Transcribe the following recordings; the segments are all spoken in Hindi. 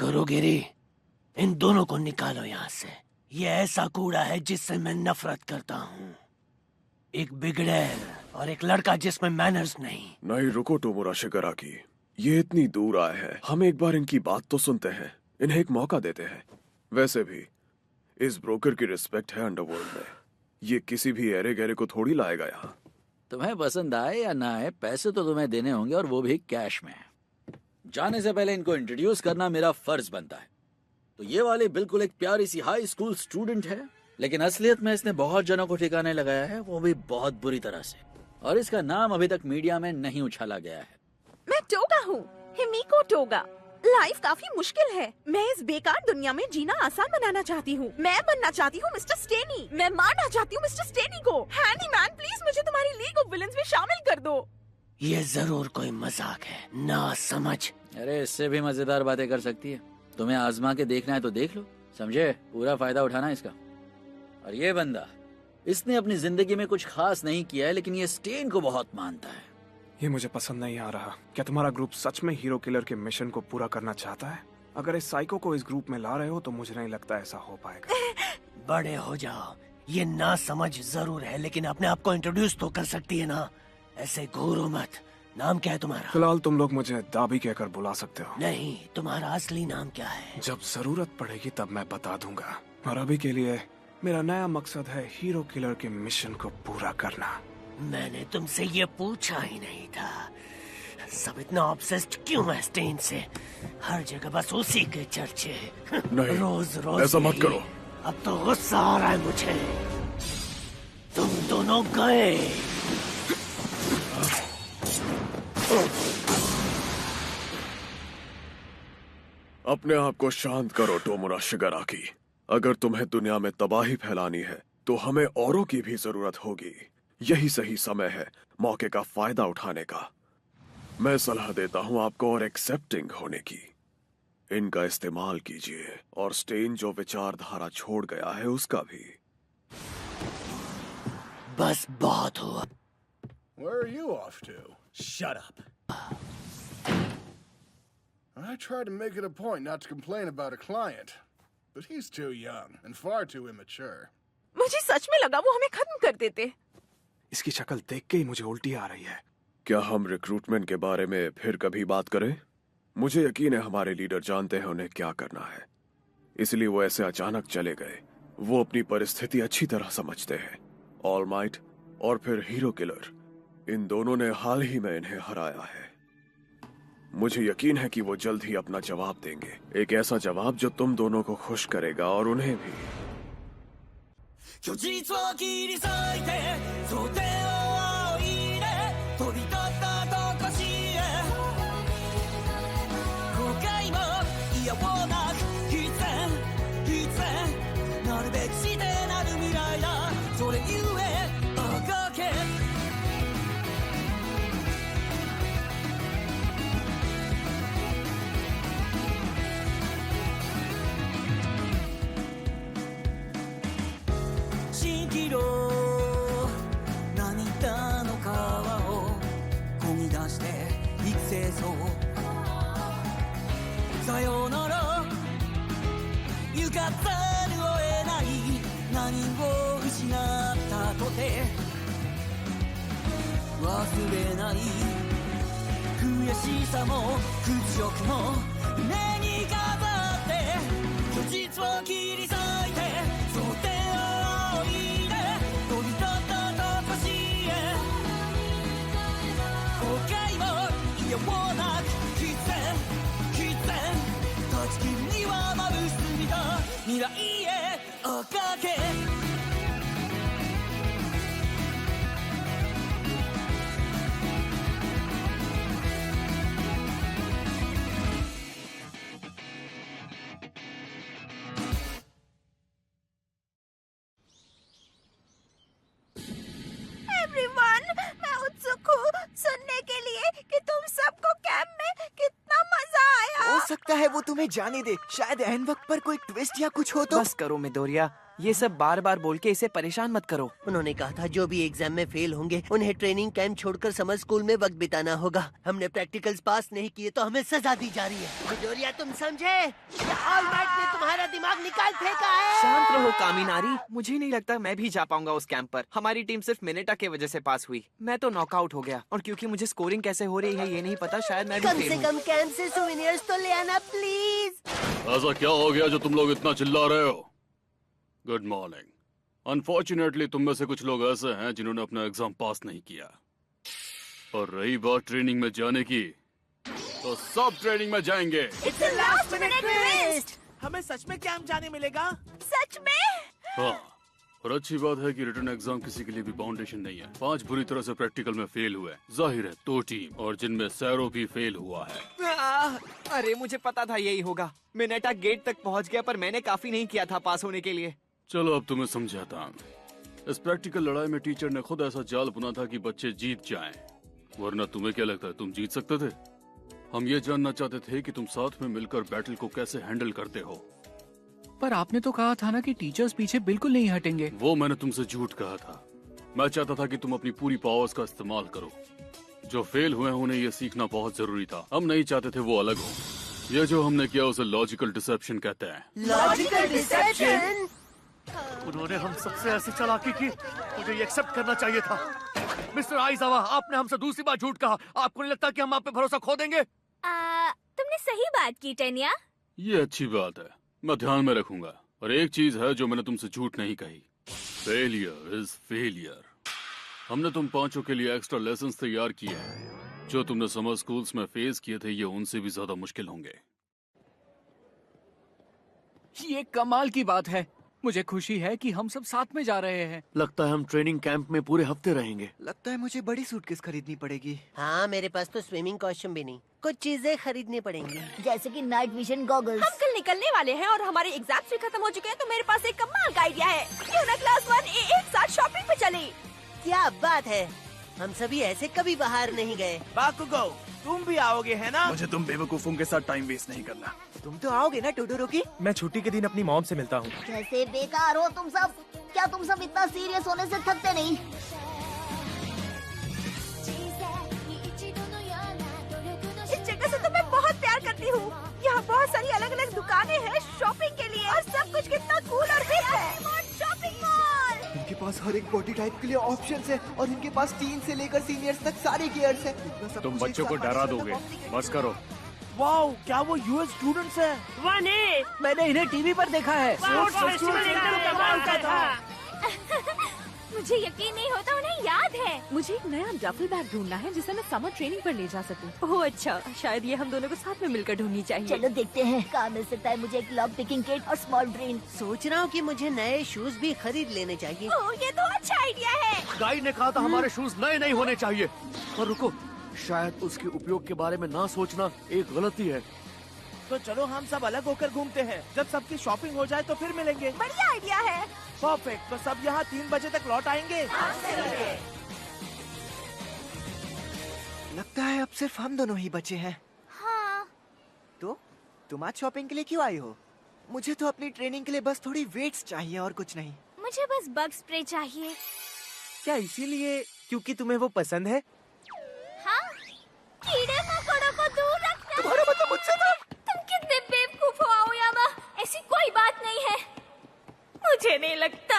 गुरुगिरी, इन दोनों को निकालो यहाँ से। ये ऐसा कूड़ा है जिससे मैं नफरत करता हूँ। एक बिगड़ैल और एक लड़का जिसमें मैनर्स नहीं। नहीं, रुको टोमोरा शिगाराकी, ये इतनी दूर आए हैं, हम एक बार इनकी बात तो सुनते हैं, इन्हें एक मौका देते हैं। वैसे भी इस ब्रोकर की रिस्पेक्ट है अंडरवर्ल्ड में, ये किसी भी एरे गहरे को थोड़ी लाएगा यहाँ। तुम्हें पसंद आए या ना आए, पैसे तो तुम्हें देने होंगे, और वो भी कैश में। जाने से पहले इनको इंट्रोड्यूस करना मेरा फर्ज बनता है। तो ये वाली बिल्कुल एक प्यारी सी हाई स्कूल स्टूडेंट है, लेकिन असलियत में इसने बहुत जनों को ठिकाने लगाया है, वो भी बहुत बुरी तरह से। और इसका नाम अभी तक मीडिया में नहीं उछाला गया है। मैं टोगा हूँ, हिमिको टोगा। लाइफ काफी मुश्किल है। मैं इस बेकार दुनिया में जीना आसान बनाना चाहती हूँ। मैं बनना चाहती हूँ मिस्टर स्टेनी। मैं मारना चाहती हूँ मिस्टर स्टेनी को। हैंडीमैन, प्लीज मुझे तुम्हारी लीग ऑफ विलन्स में शामिल कर दो। ये जरूर कोई मजाक है, ना समझ। अरे इससे भी मजेदार बातें कर सकती है। तुम्हें आजमा के देखना है तो देख लो, समझे? पूरा फायदा उठाना इसका। और ये बंदा, इसने अपनी जिंदगी में कुछ खास नहीं किया है, लेकिन ये स्टेन को बहुत मानता है। ये मुझे पसंद नहीं आ रहा। क्या तुम्हारा ग्रुप सच में हीरो किलर के मिशन को पूरा करना चाहता है? अगर इस साइको को इस ग्रुप में ला रहे हो तो मुझे नहीं लगता ऐसा हो पाएगा। बड़े हो जाओ। ये ना समझ जरूर है, लेकिन अपने आप को इंट्रोड्यूस तो कर सकती है ना। ऐसे घूरो मत। नाम क्या है तुम्हारा? फिलहाल तुम लोग मुझे दाबी कहकर बुला सकते हो। नहीं, तुम्हारा असली नाम क्या है? जब जरूरत पड़ेगी तब मैं बता दूंगा। और अभी के लिए मेरा नया मकसद है हीरो किलर के मिशन को पूरा करना। मैंने तुमसे ये पूछा ही नहीं था। सब इतना ऑब्सेस्ड क्यों है स्टेन से? हर जगह बस उसी के चर्चे। नहीं, रोज रोज ऐसा मत करो। अब तो गुस्सा आ रहा है मुझे। तुम दोनों गए। अपने आप को शांत करो टोमोरा शिगाराकी। अगर तुम्हें दुनिया में तबाही फैलानी है तो हमें औरों की भी जरूरत होगी। यही सही समय है मौके का फायदा उठाने का। मैं सलाह देता हूं आपको और एक्सेप्टिंग होने की। इनका इस्तेमाल कीजिए, और स्टेन जो विचारधारा छोड़ गया है उसका भी। बस बहुत हुआ। Where are you off to? Shut up. I try to make it a point not to complain about a client, but he's too young and far too immature. मुझे सच में लगा वो हमें खत्म कर देते। इसकी शक्ल देख के ही मुझे उल्टी आ रही है। क्या हम रिक्रूटमेंट के बारे में फिर कभी बात करें? मुझे यकीन है हमारे लीडर जानते हैं उन्हें क्या करना है, इसलिए वो ऐसे अचानक चले गए। वो अपनी परिस्थिति अच्छी तरह समझते हैं। ऑल माइट और फिर हीरो किलर, इन दोनों ने हाल ही में इन्हें हराया है। मुझे यकीन है कि वो जल्द ही अपना जवाब देंगे, एक ऐसा जवाब जो तुम दोनों को खुश करेगा और उन्हें भी। 今日実を切り裂いて想定を入れ飛び立ったとこしへ後悔もいやもなく必然なるべくしてなる未来だそれゆえあがけ蜃気楼涙の川を漕ぎ出して育成層さよなら行かざるを得ない何を失ったとて忘れない悔しさも屈辱も胸に飾って虚実を切り裂いて想定を入れ飛び立ったとこしへ後悔もいやもなく必然断ち切るにはまぶしすぎた未来へあがけएवरीवन, मैं उत्सुक हूँ सुनने के लिए कि तुम सबको कैंप में कितना मजा आया। हो सकता है वो तुम्हें जाने दे, शायद एन वक्त पर कोई ट्विस्ट या कुछ हो तो। बस करो मिडोरिया, ये सब बार बार बोल के इसे परेशान मत करो। उन्होंने कहा था जो भी एग्जाम में फेल होंगे उन्हें ट्रेनिंग कैंप छोड़कर समर स्कूल में वक्त बिताना होगा। हमने प्रैक्टिकल्स पास नहीं किए तो हमें सजा दी जा रही है। विक्टोरिया, तुम समझे? ऑल माइट ने तुम्हारा दिमाग निकाल फेंका है। शांत रहो कामिनारी। मुझे नहीं लगता मैं भी जा पाऊंगा उस कैंप पर। हमारी टीम सिर्फ मिनेटा के वजह से पास हुई। मैं तो नॉकआउट हो गया, और क्योंकि मुझे स्कोरिंग कैसे हो रही है ये नहीं पता, शायद मैं भी कम फेल से हूँ। कम कैंप से सोवेनियर्स तो ले आना प्लीज। ऐसा क्या हो गया जो तुम लोग इतना चिल्ला रहे हो? Good morning. अनफॉर्चुनेटली तुम में से कुछ लोग ऐसे हैं जिन्होंने अपना एग्जाम पास नहीं किया। और रही बात ट्रेनिंग में जाने की, तो सब ट्रेनिंग में जाएंगे। It's a last minute twist। हमें सच में कैंप जाने मिलेगा? सच में? हाँ, और अच्छी बात है कि रिटर्न एग्जाम किसी के लिए भी फाउंडेशन नहीं है। 5 बुरी तरह से प्रैक्टिकल में फेल हुए, जाहिर है 2 टीम, और जिनमें सैरो भी फेल हुआ है। अरे मुझे पता था यही होगा। मिनेटा गेट तक पहुंच गया, पर मैंने काफी नहीं किया था पास होने के लिए। चलो अब तुम्हें समझाता हूँ। इस प्रैक्टिकल लड़ाई में टीचर ने खुद ऐसा जाल बुना था कि बच्चे जीत जाएं। वरना तुम्हें क्या लगता है तुम जीत सकते थे? हम ये जानना चाहते थे कि तुम साथ में मिलकर बैटल को कैसे हैंडल करते हो। पर आपने तो कहा था ना कि टीचर्स पीछे बिल्कुल नहीं हटेंगे। वो मैंने तुमसे झूठ कहा था। मैं चाहता था कि तुम अपनी पूरी पावर्स का इस्तेमाल करो। जो फेल हुए हैं उन्हें ये सीखना बहुत जरूरी था। हम नहीं चाहते थे वो अलग हो। ये जो हमने किया उसे लॉजिकल डिसेप्शन कहते हैं। Logical deception? उन्होंने हम सबसे ऐसी चालाकी की, मुझे ये एक्सेप्ट करना चाहिए था। मिस्टर आइजावा, आपने हमसे दूसरी बार झूठ कहा। आपको नहीं लगता कि हम आप पे भरोसा खो देंगे? तुमने सही बात की टेनिया। ये अच्छी बात है, मैं ध्यान में रखूंगा। और एक चीज है जो मैंने तुमसे झूठ नहीं कही, फेलियर इज फेलियर। हमने तुम 5 के लिए एक्स्ट्रा लेसन्स तैयार किए हैं। जो तुमने समर स्कूल्स में फेस किए थे ये उनसे भी ज्यादा मुश्किल होंगे। ये कमाल की बात है। मुझे खुशी है कि हम सब साथ में जा रहे हैं। लगता है हम ट्रेनिंग कैंप में पूरे हफ्ते रहेंगे। लगता है मुझे बड़ी सूटकेस खरीदनी पड़ेगी। हाँ, मेरे पास तो स्विमिंग कॉस्ट्यूम भी नहीं, कुछ चीजें खरीदनी पड़ेंगी। जैसे कि नाइट विजन गॉगल्स। हम कल निकलने वाले हैं और हमारे एग्जाम्स भी खत्म हो चुके हैं, तो मेरे पास एक कमाल का आइडिया है। क्यों ना क्लास 1 एक साथ शॉपिंग पे चले? क्या बात है, हम सभी ऐसे कभी बाहर नहीं गए। बाकुगो, तुम भी आओगे है ना? मुझे तुम बेवकूफों के साथ टाइम वेस्ट नहीं करना। तुम तो आओगे ना टोडोरोकी? मैं छुट्टी के दिन अपनी मॉम से मिलता हूँ। कैसे बेकार हो तुम सब? क्या तुम सब इतना सीरियस होने से थकते नहीं? इस जगह से तो मैं बहुत प्यार करती हूँ। यहाँ बहुत सारी अलग अलग दुकानें हैं शॉपिंग के लिए, और सब कुछ कितना कूल और हिप है। Shopping mall. इनके पास हर एक बॉडी टाइप के लिए ऑप्शंस है, और इनके पास टीन से लेकर सीनियर्स तक सारे गियर्स है। तुम बच्चों को डरा दोगे, बस करो। वाओ, क्या वो यूएस स्टूडेंट्स हैं? मैंने इन्हें टीवी पर देखा है। मुझे यकीन नहीं होता उन्हें याद है। मुझे एक नया डफल बैग ढूंढना है जिसे मैं समर ट्रेनिंग पर ले जा सकूं। ओह अच्छा, शायद ये हम दोनों को साथ में मिलकर ढूंढनी चाहिए। चलो देखते हैं कहाँ मिल सकता है मुझे एक लॉक पिकिंग किट और स्मॉल ड्रेन। सोच रहा हूँ कि मुझे नए शूज भी खरीद लेने चाहिए। ओह, ये तो अच्छा आइडिया है। गाइड ने कहा था हमारे शूज नए नहीं होने चाहिए। पर रुको, शायद उसके उपयोग के बारे में ना सोचना एक गलती है। तो चलो हम सब अलग होकर घूमते हैं। जब सबकी शॉपिंग हो जाए तो फिर मिलेंगे। बढ़िया आइडिया है। परफेक्ट। तो सब यहाँ 3 बजे तक लौट आएंगे। लगता है अब सिर्फ हम दोनों ही बचे हैं। हाँ। तो तुम आज शॉपिंग के लिए क्यों आई हो? मुझे तो अपनी ट्रेनिंग के लिए बस थोड़ी वेट्स चाहिए और कुछ नहीं। मुझे बस बग स्प्रे चाहिए। क्या इसीलिए क्योंकि तुम्हें वो पसंद है? हाँ, कीड़े मकोड़ों को दूर रखना। तुम्हारा मतलब मुझसे था? तुम कितने बेवकूफ हो आओयामा। ऐसी कोई बात नहीं है। मुझे नहीं लगता।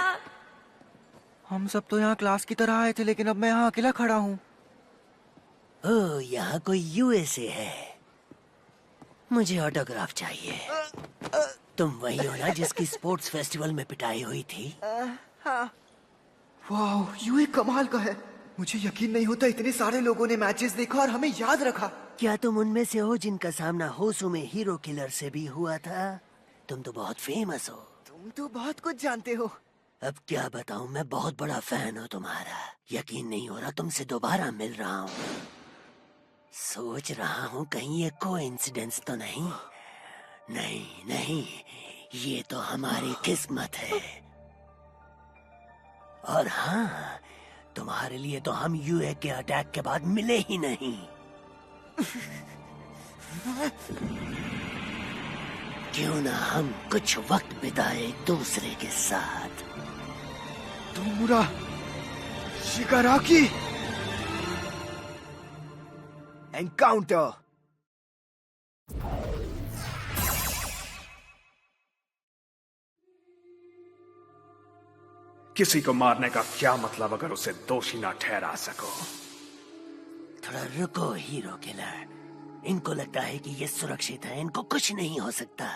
हम सब तो यहाँ क्लास की तरह आए थे, लेकिन अब मैं यहाँ अकेला खड़ा हूँ। ओह, यहाँ कोई यूएसए है। मुझे ऑटोग्राफ चाहिए। तुम वही हो ना जिसकी स्पोर्ट्स फेस्टिवल में पिटाई हुई थी? हाँ। वाह, ये कमाल का है। मुझे यकीन नहीं होता इतने सारे लोगों ने मैचेस देखा और हमें याद रखा। क्या तुम उनमें से हो जिनका सामना होसू में हीरो किलर से भी हुआ था? तुम तो बहुत फेमस हो। तुम तो बहुत कुछ जानते हो। अब क्या बताऊं, मैं बहुत बड़ा फैन हूँ तुम्हारा। यकीन नहीं हो रहा तुमसे दोबारा मिल रहा हूँ। सोच रहा हूँ कहीं ये कोइंसिडेंस तो नहीं। नहीं नहीं, ये तो हमारी किस्मत है। और हाँ, तुम्हारे लिए तो हम यूए के अटैक के बाद मिले ही नहीं। क्यों ना हम कुछ वक्त बिताए एक दूसरे के साथ। तुमुरा शिगाराकी एनकाउंटर। किसी को मारने का क्या मतलब अगर उसे दोषी ना ठहरा सको। थोड़ा रुको हीरो किलर, इनको लगता है कि ये सुरक्षित है, इनको कुछ नहीं हो सकता।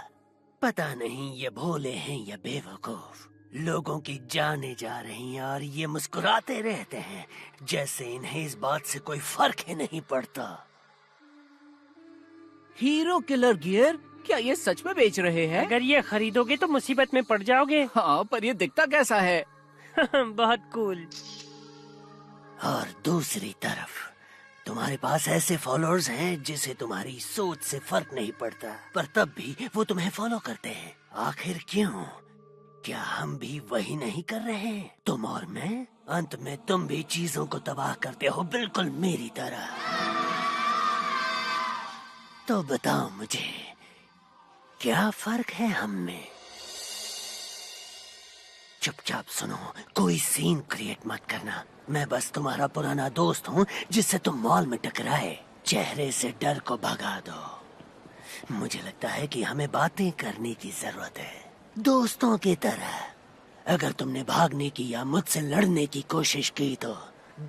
पता नहीं ये भोले हैं या बेवकूफ। लोगों की जानें जा रही हैं और ये मुस्कुराते रहते हैं जैसे इन्हें इस बात से कोई फर्क ही नहीं पड़ता। हीरो किलर गियर क्या ये सच में बेच रहे हैं? अगर ये खरीदोगे तो मुसीबत में पड़ जाओगे। हाँ, पर ये दिखता कैसा है? बहुत कूल। और दूसरी तरफ तुम्हारे पास ऐसे फॉलोअर्स हैं जिसे तुम्हारी सोच से फर्क नहीं पड़ता, पर तब भी वो तुम्हें फॉलो करते हैं। आखिर क्यों? क्या हम भी वही नहीं कर रहे हैं? तुम और मैं? अंत में तुम भी चीजों को तबाह करते हो, बिल्कुल मेरी तरह। तो बताओ मुझे, क्या फर्क है हम में? चुपचाप सुनो, कोई सीन क्रिएट मत करना। मैं बस तुम्हारा पुराना दोस्त हूँ जिससे तुम मॉल में टकराए। चेहरे से डर को भगा दो। मुझे लगता है कि हमें बातें करने की जरूरत है, दोस्तों की तरह। अगर तुमने भागने की या मुझसे लड़ने की कोशिश की तो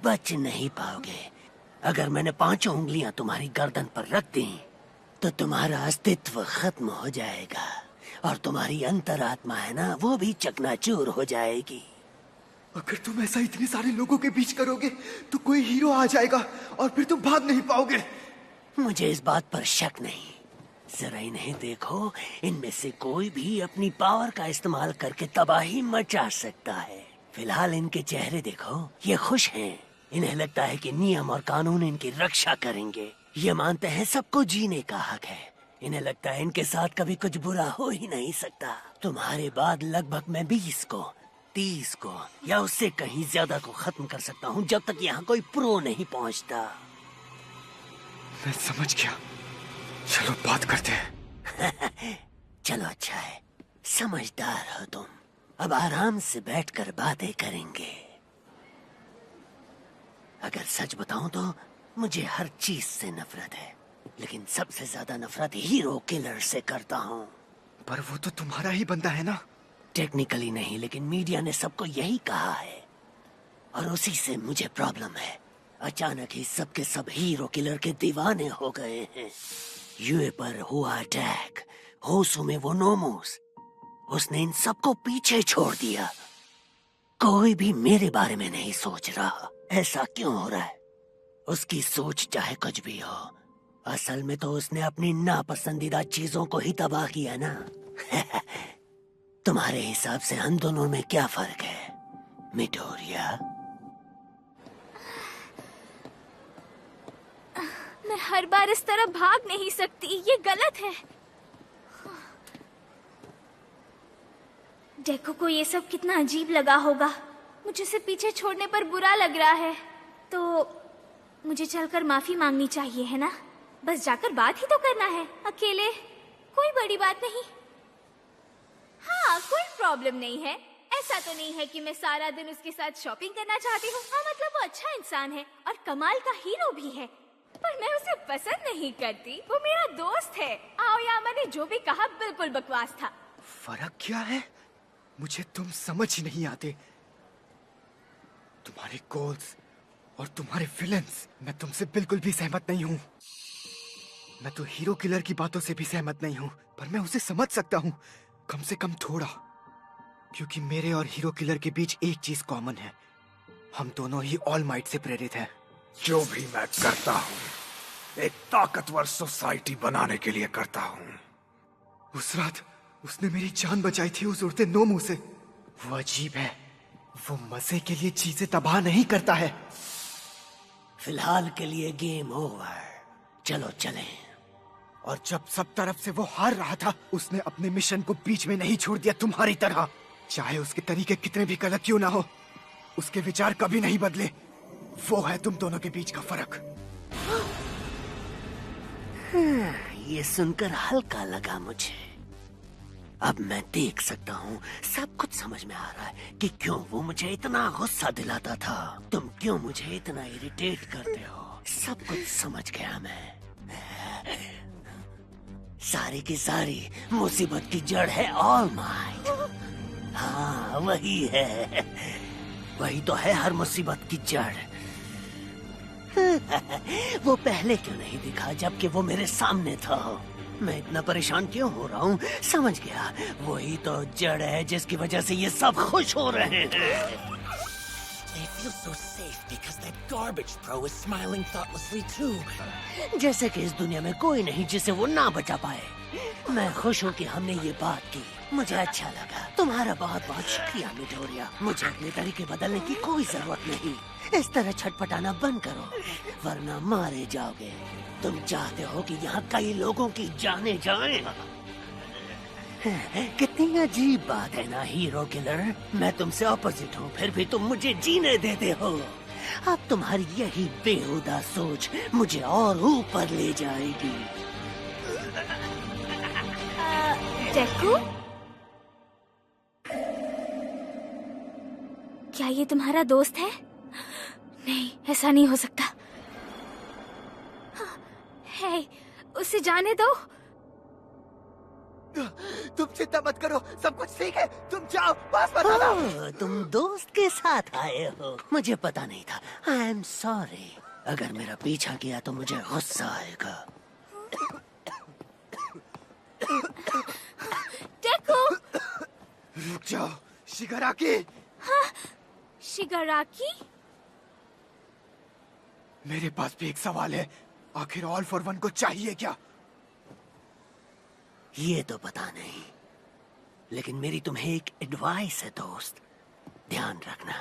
बच नहीं पाओगे। अगर मैंने 5 उंगलियां तुम्हारी गर्दन पर रख दी तो तुम्हारा अस्तित्व खत्म हो जाएगा और तुम्हारी अंतरात्मा है ना, वो भी चकनाचूर हो जाएगी। अगर तुम ऐसा इतने सारे लोगों के बीच करोगे तो कोई हीरो आ जाएगा और फिर तुम भाग नहीं पाओगे। मुझे इस बात पर शक नहीं। जरा इन्हें देखो, इनमें से कोई भी अपनी पावर का इस्तेमाल करके तबाही मचा सकता है। फिलहाल इनके चेहरे देखो, ये खुश हैं। इन्हें लगता है कि नियम और कानून इनकी रक्षा करेंगे। ये मानते हैं सबको जीने का हक है। इन्हें लगता है इनके साथ कभी कुछ बुरा हो ही नहीं सकता। तुम्हारे बाद लगभग मैं 20 को, 30 को या उससे कहीं ज्यादा को खत्म कर सकता हूँ जब तक यहाँ कोई प्रो नहीं पहुँचता। मैं समझ गया, चलो बात करते हैं। चलो अच्छा है, समझदार हो तुम। अब आराम से बैठकर बातें करेंगे। अगर सच बताऊं तो मुझे हर चीज से नफरत है, लेकिन सबसे ज्यादा नफरत हीरो किलर से करता हूँ। पर वो तो तुम्हारा ही बंदा है ना? टेक्निकली नहीं, लेकिन मीडिया ने सबको यही कहा है और उसी से मुझे प्रॉब्लम है। अचानक ही सबके सब हीरो किलर के दीवाने हो गए हैं। यूए पर हुआ अटैक, होसू में वो नोमोस, उसने इन सबको पीछे छोड़ दिया। कोई भी मेरे बारे में नहीं सोच रहा। ऐसा क्यों हो रहा है? उसकी सोच चाहे कुछ भी हो, असल में तो उसने अपनी नापसंदीदा चीजों को ही तबाह किया ना। तुम्हारे हिसाब से हम दोनों में क्या फर्क है, मिडोरिया? मैं हर बार इस तरह भाग नहीं सकती, ये गलत है। डेको को ये सब कितना अजीब लगा होगा। मुझे उसे पीछे छोड़ने पर बुरा लग रहा है, तो मुझे चलकर माफी मांगनी चाहिए, है ना? बस जाकर बात ही तो करना है, अकेले। कोई बड़ी बात नहीं। हाँ, कोई प्रॉब्लम नहीं है। ऐसा तो नहीं है कि मैं सारा दिन उसके साथ शॉपिंग करना चाहती हूँ। हाँ, मतलब वो अच्छा इंसान है और कमाल का हीरो भी है, पर मैं उसे पसंद नहीं करती। वो मेरा दोस्त है। आओयामा ने जो भी कहा बिल्कुल बकवास था। फर्क क्या है? मुझे तुम समझ ही नहीं आते। तुम्हारे गोल्स और तुम्हारे विलन्स, मैं तुमसे बिल्कुल भी सहमत नहीं हूँ। मैं तो हीरो किलर की बातों से भी सहमत नहीं हूँ, पर मैं उसे समझ सकता हूँ, कम से कम थोड़ा। क्योंकि मेरे और हीरो किलर के बीच एक चीज कॉमन है, हम दोनों ही ऑल माइट से प्रेरित हैं। जो भी मैं करता हूँ एक ताकतवर सोसाइटी बनाने के लिए करता हूँ। उस रात उसने मेरी जान बचाई थी उस उड़ते नोमू से। वो अजीब है, वो मजे के लिए चीजें तबाह नहीं करता है। फिलहाल के लिए गेम ओवर, चलो चलें। और जब सब तरफ से वो हार रहा था, उसने अपने मिशन को बीच में नहीं छोड़ दिया तुम्हारी तरह। चाहे उसके तरीके कितने भी गलत क्यों ना हो, उसके विचार कभी नहीं बदले। वो है तुम दोनों के बीच का फर्क। ये सुनकर हल्का लगा मुझे। अब मैं देख सकता हूँ, सब कुछ समझ में आ रहा है कि क्यों वो मुझे इतना गुस्सा दिलाता था। तुम क्यों मुझे इतना इरिटेट करते हो, सब कुछ समझ गया मैं। सारी की सारी मुसीबत की जड़ है ऑल माइट। हाँ वही है, वही तो है हर मुसीबत की जड़। वो पहले क्यों नहीं दिखा जबकि वो मेरे सामने था? मैं इतना परेशान क्यों हो रहा हूँ? समझ गया, वही तो जड़ है जिसकी वजह से ये सब खुश हो रहे हैं। They feel so safe because that garbage pro is smiling thoughtlessly too. जैसे कि इस दुनिया में कोई नहीं जिसे वो ना बचा पाए। मैं खुश हूँ कि हमने ये बात की, मुझे अच्छा लगा। तुम्हारा बहुत बहुत शुक्रिया मिडोरिया। मुझे अपने तरीके बदलने की कोई जरूरत नहीं। इस तरह छटपटाना बंद करो वरना मारे जाओगे। तुम चाहते हो कि यहाँ कई लोगों की जाने जाएं। कितनी अजीब बात है ना हीरो किलर। मैं तुमसे ऑपोजिट हूँ फिर भी तुम मुझे जीने देते हो। अब तुम्हारी यही बेहुदा सोच मुझे और ऊपर ले जाएगी। डेकू, क्या ये तुम्हारा दोस्त है? नहीं, ऐसा नहीं हो सकता। हे, उसे जाने दो। तुम चिंता मत करो, सब कुछ ठीक है। तुम जाओ, बस बता दो। तुम दोस्त के साथ आए हो, मुझे पता नहीं था। I am sorry. अगर मेरा पीछा किया तो मुझे गुस्सा आएगा। डेकू, रुक जाओ शिगाराकी। हाँ, शिगाराकी? मेरे पास भी एक सवाल है, आखिर ऑल फॉर वन को चाहिए क्या? ये तो पता नहीं, लेकिन मेरी तुम्हें एक एडवाइस है दोस्त। ध्यान रखना,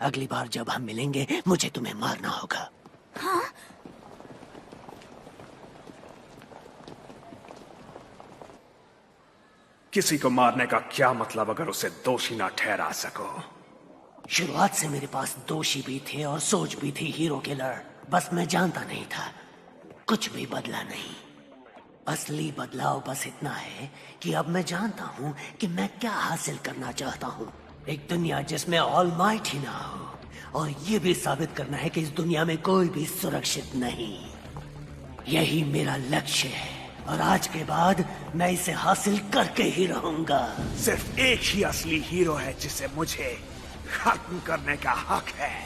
अगली बार जब हम मिलेंगे मुझे तुम्हें मारना होगा। हाँ? किसी को मारने का क्या मतलब अगर उसे दोषी ना ठहरा सको? शुरुआत से मेरे पास दोषी भी थे और सोच भी थी हीरो किलर, बस मैं जानता नहीं था। कुछ भी बदला नहीं। असली बदलाव बस इतना है कि अब मैं जानता हूँ कि मैं क्या हासिल करना चाहता हूँ। एक दुनिया जिसमें ऑल माइट ही ना हो, और ये भी साबित करना है कि इस दुनिया में कोई भी सुरक्षित नहीं। यही मेरा लक्ष्य है और आज के बाद मैं इसे हासिल करके ही रहूंगा। सिर्फ एक ही असली हीरो है जिसे मुझे खत्म करने का हक है,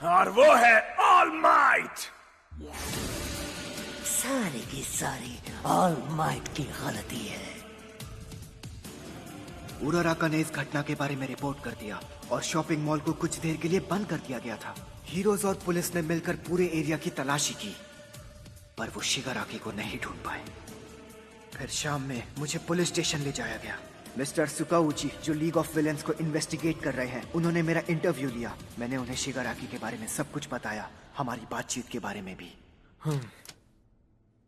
और वो है ऑल माइट। सारी की सारी ऑल माइट की गलती है। उराराका ने इस घटना के बारे में रिपोर्ट कर दिया और शॉपिंग मॉल को कुछ देर के लिए बंद कर दिया गया था। हीरोज और पुलिस ने मिलकर पूरे एरिया की तलाशी की, पर वो शिगाराकी को नहीं ढूंढ पाए। फिर शाम में मुझे पुलिस स्टेशन ले जाया गया। मिस्टर सुकाउची, जो लीग ऑफ विलेंस को इन्वेस्टिगेट कर रहे हैं, उन्होंने मेरा इंटरव्यू लिया। मैंने उन्हें शिगाराकी के बारे में सब कुछ बताया, हमारी बातचीत के बारे में भी।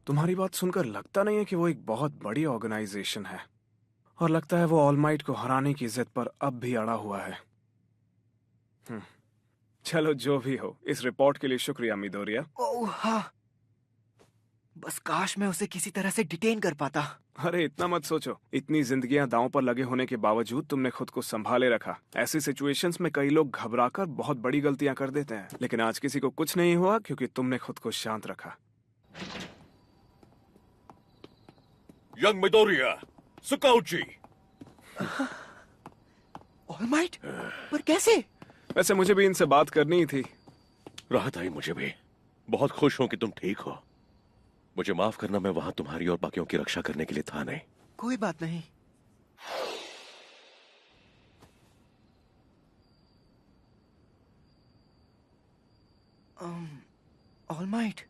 तुम्हारी बात सुनकर लगता नहीं है कि वो एक बहुत बड़ी ऑर्गेनाइजेशन है, और लगता है वो ऑल माइट को हराने की जिद पर अब भी अड़ा हुआ है। चलो जो भी हो, इस रिपोर्ट के लिए शुक्रिया मिडोरिया। ओह हाँ, बस काश मैं उसे किसी तरह से डिटेन कर पाता। अरे इतना मत सोचो, इतनी जिंदगियां दांव पर लगे होने के बावजूद तुमने खुद को संभाले रखा। ऐसी सिचुएशंस में कई लोग घबराकर बहुत बड़ी गलतियां कर देते हैं, लेकिन आज किसी को कुछ नहीं हुआ क्योंकि तुमने खुद को शांत रखा। Young Midoriya, Tsukauchi. All Might? पर कैसे? वैसे मुझे भी इनसे बात करनी ही थी। राहत आई मुझे भी। बहुत खुश हूं कि तुम ठीक हो। मुझे माफ करना, मैं वहां तुम्हारी और बाकियों की रक्षा करने के लिए था नहीं। कोई बात नहीं। All might.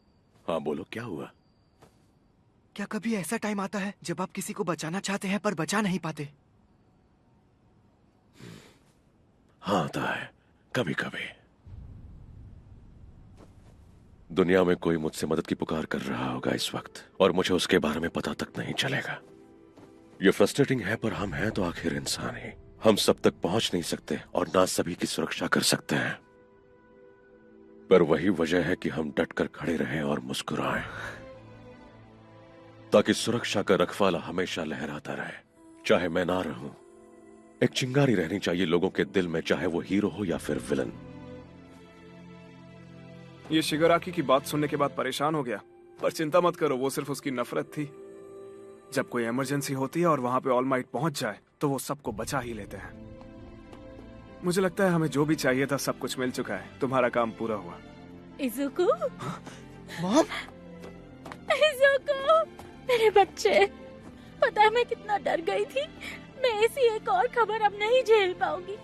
हाँ बोलो, क्या हुआ? क्या कभी ऐसा टाइम आता है जब आप किसी को बचाना चाहते हैं पर बचा नहीं पाते? हाँ आता है, कभी कभी। दुनिया में कोई मुझसे मदद की पुकार कर रहा होगा इस वक्त, और मुझे उसके बारे में पता तक नहीं चलेगा। ये फ्रस्ट्रेटिंग है, पर हम हैं तो आखिर इंसान ही। हम सब तक पहुंच नहीं सकते और ना सभी की सुरक्षा कर सकते हैं, पर वही वजह है कि हम डट कर खड़े रहें और मुस्कुराएं, ताकि सुरक्षा का रखवाला हमेशा लहराता रहे, चाहे मैं ना रहूं, एक चिंगारी रहनी चाहिए लोगों के दिल में, चाहे वो हीरो हो या फिर विलन। ये शिगाराकी की बात सुनने के बाद परेशान हो गया, पर चिंता मत करो, वो सिर्फ उसकी नफरत थी। जब कोई इमरजेंसी होती है और वहां पे ऑल माइट पहुंच जाए तो वो सबको बचा ही लेते हैं। मुझे लगता है हमें जो भी चाहिए था सब कुछ मिल चुका है। तुम्हारा काम पूरा हुआ। इज़ुको, मॉम, इज़ुको, मेरे बच्चे, पता है मैं कितना डर गई थी। मैं ऐसी एक और खबर अब नहीं झेल पाऊंगी।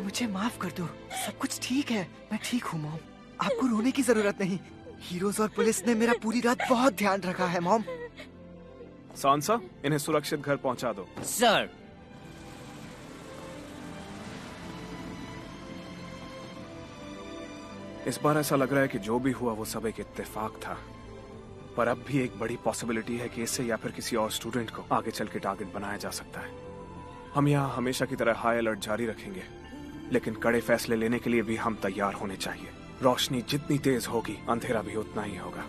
मुझे माफ कर दो, सब कुछ ठीक है, मैं ठीक हूँ मॉम, आपको रोने की जरूरत नहीं। हीरोज और पुलिस ने मेरा पूरी रात बहुत ध्यान रखा है मॉम। सांसा, इन्हें सुरक्षित घर पहुंचा दो। सर। इस बार ऐसा लग रहा है कि जो भी हुआ वो सब एक इत्तेफाक था, पर अब भी एक बड़ी पॉसिबिलिटी है कि इससे या फिर किसी और स्टूडेंट को आगे चल के टारगेट बनाया जा सकता है। हम यहाँ हमेशा की तरह हाई अलर्ट जारी रखेंगे, लेकिन कड़े फैसले लेने के लिए भी हम तैयार होने चाहिए। रोशनी जितनी तेज होगी, अंधेरा भी उतना ही होगा।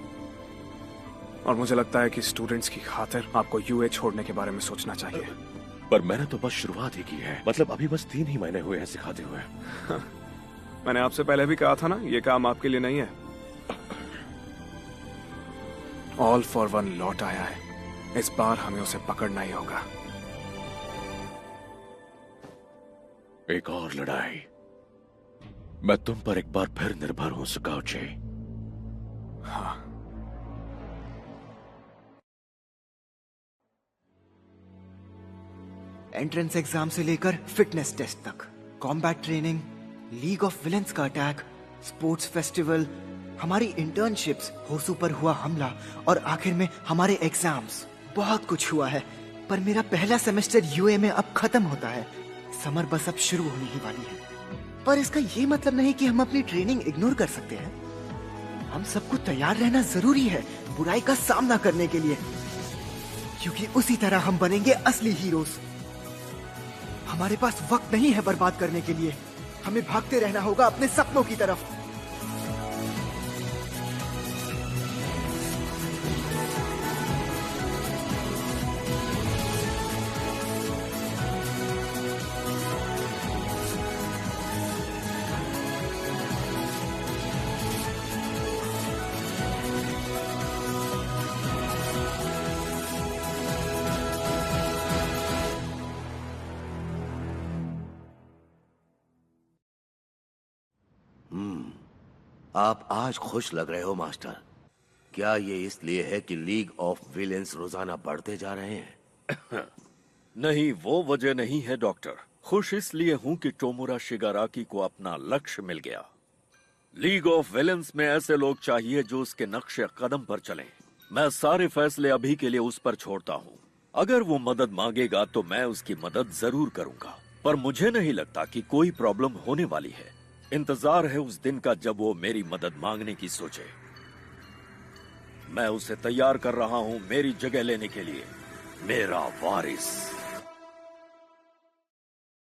और मुझे लगता है कि स्टूडेंट्स की खातिर आपको यूए छोड़ने के बारे में सोचना चाहिए। पर मैंने तो बस शुरुआत ही की है, मतलब अभी बस 3 ही महीने हुए हैं सिखाते हुए। मैंने आपसे पहले भी कहा था ना, ये काम आपके लिए नहीं है। ऑल फॉर वन लौट आया है, इस बार हमें उसे पकड़ना ही होगा। एक और लड़ाई, मैं तुम पर एक बार फिर निर्भर हूं सुकाउचे। हाँ। एंट्रेंस एग्जाम से लेकर फिटनेस टेस्ट तक, combat training, league of villains का अटैक, स्पोर्ट्स फेस्टिवल, हमारी इंटर्नशिप्स, होसू पर हुआ हमला और आखिर में हमारे एग्जाम्स, बहुत कुछ हुआ है। पर मेरा पहला सेमेस्टर यूए में अब खत्म होता है। समर बस अब शुरू होने ही वाली है। पर इसका ये मतलब नहीं कि हम अपनी ट्रेनिंग इग्नोर कर सकते हैं। हम सबको तैयार रहना जरूरी है बुराई का सामना करने के लिए, क्योंकि उसी तरह हम बनेंगे असली हीरोज। हमारे पास वक्त नहीं है बर्बाद करने के लिए, हमें भागते रहना होगा अपने सपनों की तरफ। आप आज खुश लग रहे हो मास्टर। क्या ये इसलिए है कि लीग ऑफ विलेंस रोजाना बढ़ते जा रहे हैं? नहीं, वो वजह नहीं है डॉक्टर। खुश इसलिए हूं कि टोमुरा शिगाराकी को अपना लक्ष्य मिल गया। लीग ऑफ विलेंस में ऐसे लोग चाहिए जो उसके नक्शे कदम पर चलें। मैं सारे फैसले अभी के लिए उस पर छोड़ता हूं। अगर वो मदद मांगेगा तो मैं उसकी मदद जरूर करूंगा, पर मुझे नहीं लगता कि कोई प्रॉब्लम होने वाली है। इंतजार है उस दिन का जब वो मेरी मदद मांगने की सोचे। मैं उसे तैयार कर रहा हूं मेरी जगह लेने के लिए, मेरा वारिस।